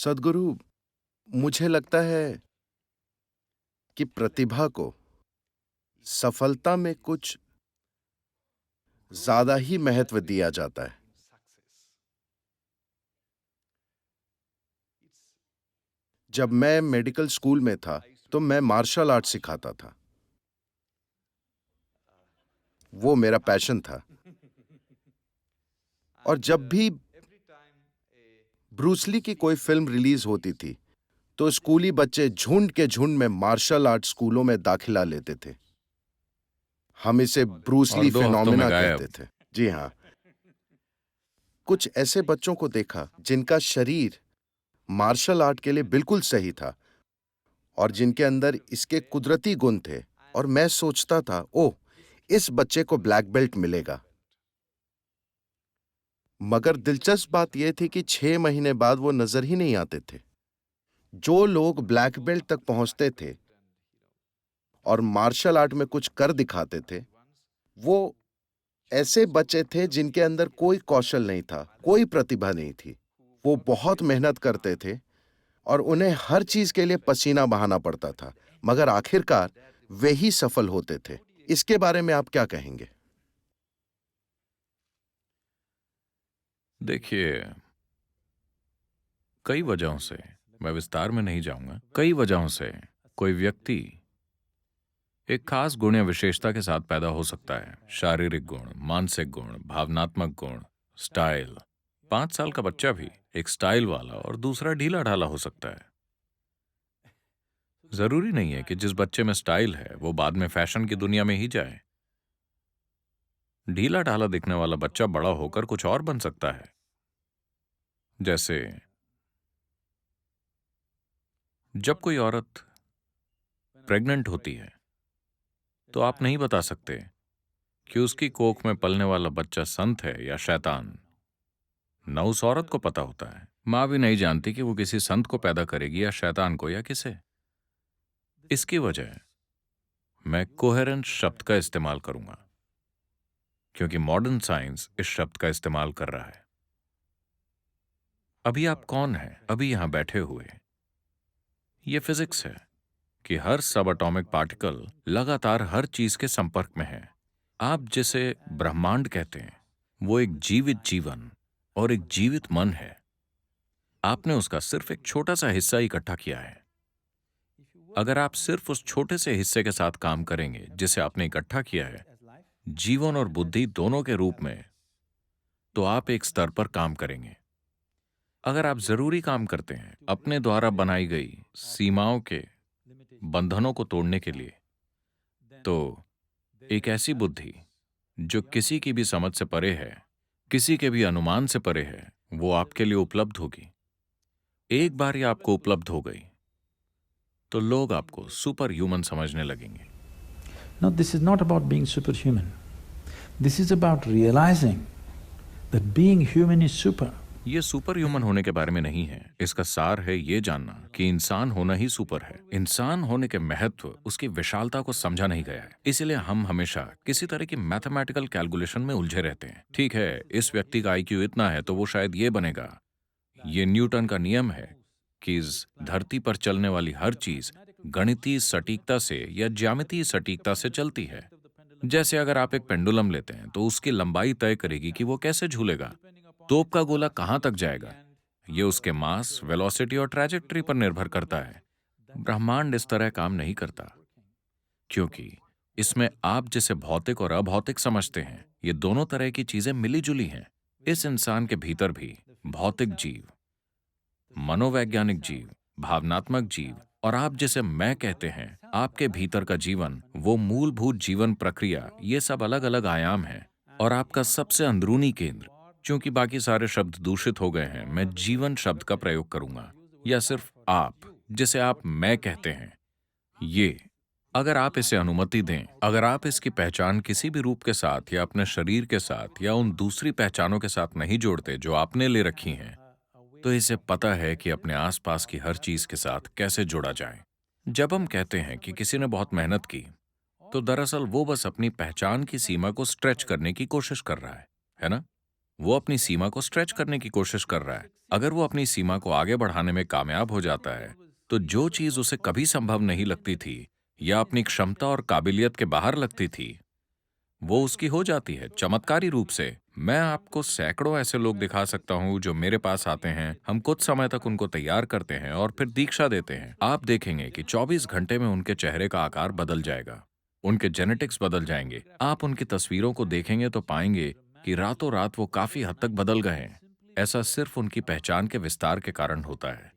सद्गुरु, मुझे लगता है कि प्रतिभा को सफलता में कुछ ज्यादा ही महत्व दिया जाता है। जब मैं मेडिकल स्कूल में था, तो मैं मार्शल आर्ट सिखाता था। वो मेरा पैशन था। और जब भी ब्रूस ली की कोई फिल्म रिलीज होती थी, तो स्कूली बच्चे झुंड के झुंड में मार्शल आर्ट स्कूलों में दाखिला लेते थे। हम इसे ब्रूस और ली 2 हफ्तों में फिनोमिना कहते गायब। थे। जी हाँ, कुछ ऐसे बच्चों को देखा जिनका शरीर मार्शल आर्ट के लिए बिल्कुल सही था और जिनके अंदर इसके कुदरती गुण थे, और मैं सोचता था, ओह, इस बच्चे को ब्लैक बेल्ट मिलेगा। मगर दिलचस्प बात यह थी कि 6 महीने बाद वो नजर ही नहीं आते थे। जो लोग ब्लैक बेल्ट तक पहुंचते थे और मार्शल आर्ट में कुछ कर दिखाते थे, वो ऐसे बच्चे थे जिनके अंदर कोई कौशल नहीं था, कोई प्रतिभा नहीं थी। वो बहुत मेहनत करते थे और उन्हें हर चीज के लिए पसीना बहाना पड़ता था, मगर आखिरकार वे ही सफल होते थे। इसके बारे में आप क्या कहेंगे? देखिए, कई वजहों से, मैं विस्तार में नहीं जाऊंगा, कई वजहों से कोई व्यक्ति एक खास गुण या विशेषता के साथ पैदा हो सकता है। शारीरिक गुण, मानसिक गुण, भावनात्मक गुण, स्टाइल। 5 साल का बच्चा भी एक स्टाइल वाला और दूसरा ढीला ढाला हो सकता है। जरूरी नहीं है कि जिस बच्चे में स्टाइल है वो बाद में फैशन की दुनिया में ही जाए। ढीला ढाला दिखने वाला बच्चा बड़ा होकर कुछ और बन सकता है। जैसे जब कोई औरत प्रेग्नेंट होती है, तो आप नहीं बता सकते कि उसकी कोख में पलने वाला बच्चा संत है या शैतान। न उस औरत को पता होता है, मां भी नहीं जानती कि वो किसी संत को पैदा करेगी या शैतान को या किसे। इसकी वजह मैं कोहेरेंट शब्द का इस्तेमाल करूंगा, क्योंकि मॉडर्न साइंस इस शब्द का इस्तेमाल कर रहा है। अभी आप कौन हैं, अभी यहां बैठे हुए? ये फिजिक्स है कि हर सब एटॉमिक पार्टिकल लगातार हर चीज के संपर्क में है। आप जिसे ब्रह्मांड कहते हैं, वो एक जीवित जीवन और एक जीवित मन है। आपने उसका सिर्फ एक छोटा सा हिस्सा इकट्ठा किया है। अगर आप सिर्फ उस छोटे से हिस्से के साथ काम करेंगे जिसे आपने इकट्ठा किया है, जीवन और बुद्धि दोनों के रूप में, तो आप एक स्तर पर काम करेंगे। अगर आप जरूरी काम करते हैं अपने द्वारा बनाई गई सीमाओं के बंधनों को तोड़ने के लिए, तो एक ऐसी बुद्धि जो किसी की भी समझ से परे है, किसी के भी अनुमान से परे है, वो आपके लिए उपलब्ध होगी। एक बार ये आपको उपलब्ध हो गई, तो लोग आपको सुपर ह्यूमन समझने लगेंगे। No, this is not about being superhuman. This is about realizing that being human is super. ये सुपर ह्यूमन होने के बारे में नहीं है। इसका सार है ये जानना कि इंसान होना ही सुपर है। इंसान होने के महत्व, उसकी विशालता को समझा नहीं गया है। इसीलिए हम हमेशा किसी तरह की मैथमेटिकल कैलकुलेशन में उलझे रहते हैं। ठीक है, इस व्यक्ति का आईक्यू इतना है तो वो शायद ये बनेगा। ये न्यूटन का नियम है कि इस धरती पर चलने वाली हर चीज गणितीय सटीकता से या ज्यामितीय सटीकता से चलती है। जैसे अगर आप एक पेंडुलम लेते हैं तो उसकी लंबाई तय करेगी कि वो कैसे झूलेगा। तोप का गोला कहां तक जाएगा, ये उसके मास, वेलोसिटी और ट्रैजेक्टरी पर निर्भर करता है। ब्रह्मांड इस तरह काम नहीं करता, क्योंकि इसमें आप जिसे भौतिक और अभौतिक समझते हैं, ये दोनों तरह की चीजें मिली जुली हैं। इस इंसान के भीतर भी भौतिक जीव, मनोवैज्ञानिक जीव, भावनात्मक जीव और आप जिसे मैं कहते हैं, आपके भीतर का जीवन, वो मूलभूत जीवन प्रक्रिया, ये सब अलग अलग आयाम हैं। और आपका सबसे अंदरूनी केंद्र, चूंकि बाकी सारे शब्द दूषित हो गए हैं, मैं जीवन शब्द का प्रयोग करूंगा, या सिर्फ आप जिसे आप मैं कहते हैं। ये, अगर आप इसे अनुमति दें, अगर आप इसकी पहचान किसी भी रूप के साथ या अपने शरीर के साथ या उन दूसरी पहचानों के साथ नहीं जोड़ते जो आपने ले रखी हैं, तो इसे पता है कि अपने आसपास की हर चीज के साथ कैसे जोड़ा जाए। जब हम कहते हैं कि किसी ने बहुत मेहनत की, तो दरअसल वो बस अपनी पहचान की सीमा को स्ट्रेच करने की कोशिश कर रहा है ना? वो अपनी सीमा को स्ट्रेच करने की कोशिश कर रहा है। अगर वो अपनी सीमा को आगे बढ़ाने में कामयाब हो जाता है, तो जो चीज उसे कभी संभव नहीं लगती थी या अपनी क्षमता और काबिलियत के बाहर लगती थी, वो उसकी हो जाती है चमत्कारी रूप से। मैं आपको सैकड़ों ऐसे लोग दिखा सकता हूं जो मेरे पास आते हैं, हम कुछ समय तक उनको तैयार करते हैं और फिर दीक्षा देते हैं। आप देखेंगे कि 24 घंटे में उनके चेहरे का आकार बदल जाएगा, उनके जेनेटिक्स बदल जाएंगे। आप उनकी तस्वीरों को देखेंगे तो पाएंगे कि रातों रात वो काफी हद तक बदल गए हैं। ऐसा सिर्फ उनकी पहचान के विस्तार के कारण होता है।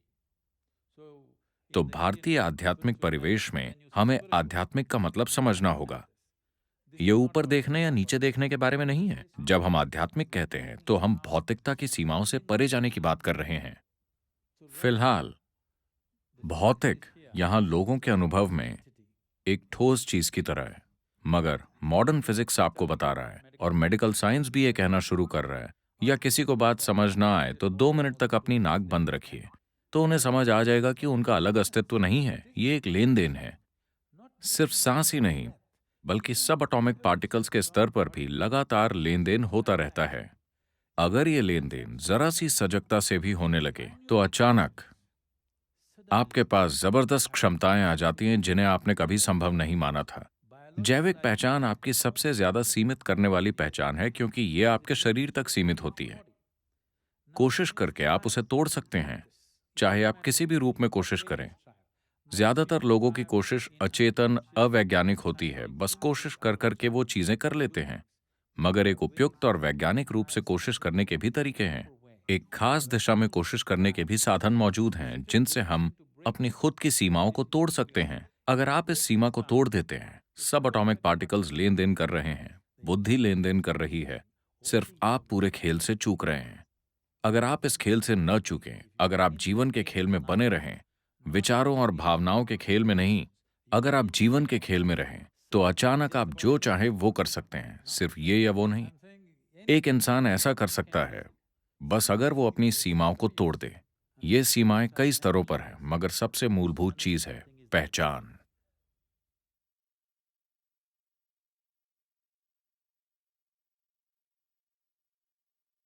तो भारतीय आध्यात्मिक परिवेश में हमें आध्यात्मिक का मतलब समझना होगा। ये ऊपर देखने या नीचे देखने के बारे में नहीं है। जब हम आध्यात्मिक कहते हैं तो हम भौतिकता की सीमाओं से परे जाने की बात कर रहे हैं। फिलहाल भौतिक यहां लोगों के अनुभव में एक ठोस चीज की तरह है, मगर मॉडर्न फिजिक्स आपको बता रहा है और मेडिकल साइंस भी ये कहना शुरू कर रहा है, या किसी को बात समझ ना आए तो 2 मिनट तक अपनी नाक बंद रखिए, तो उन्हें समझ आ जाएगा कि उनका अलग अस्तित्व नहीं है, ये एक लेन देन है। सिर्फ सांस ही नहीं, बल्कि सब एटॉमिक पार्टिकल्स के स्तर पर भी लगातार लेन देन होता रहता है। अगर ये लेन देन जरा सी सजगता से भी होने लगे तो अचानक आपके पास जबरदस्त क्षमताएं आ जाती हैं जिन्हें आपने कभी संभव नहीं माना था। जैविक पहचान आपकी सबसे ज्यादा सीमित करने वाली पहचान है, क्योंकि ये आपके शरीर तक सीमित होती है। कोशिश करके आप उसे तोड़ सकते हैं, चाहे आप किसी भी रूप में कोशिश करें। ज्यादातर लोगों की कोशिश अचेतन, अवैज्ञानिक होती है। बस कोशिश कर करके वो चीजें कर लेते हैं। मगर एक उपयुक्त और वैज्ञानिक रूप से कोशिश करने के भी तरीके हैं। एक खास दिशा में कोशिश करने के भी साधन मौजूद हैं, जिनसे हम अपनी खुद की सीमाओं को तोड़ सकते हैं। अगर आप इस सीमा को तोड़ देते हैं, सब एटॉमिक पार्टिकल्स लेन देन कर रहे हैं, बुद्धि लेन देन कर रही है, सिर्फ आप पूरे खेल से चूक रहे हैं। अगर आप इस खेल से न चूकें, अगर आप जीवन के खेल में बने रहें, विचारों और भावनाओं के खेल में नहीं, अगर आप जीवन के खेल में रहें, तो अचानक आप जो चाहे वो कर सकते हैं। सिर्फ ये या वो नहीं, एक इंसान ऐसा कर सकता है, बस अगर वो अपनी सीमाओं को तोड़ दे। ये सीमाएं कई स्तरों पर हैं, मगर सबसे मूलभूत चीज है पहचान।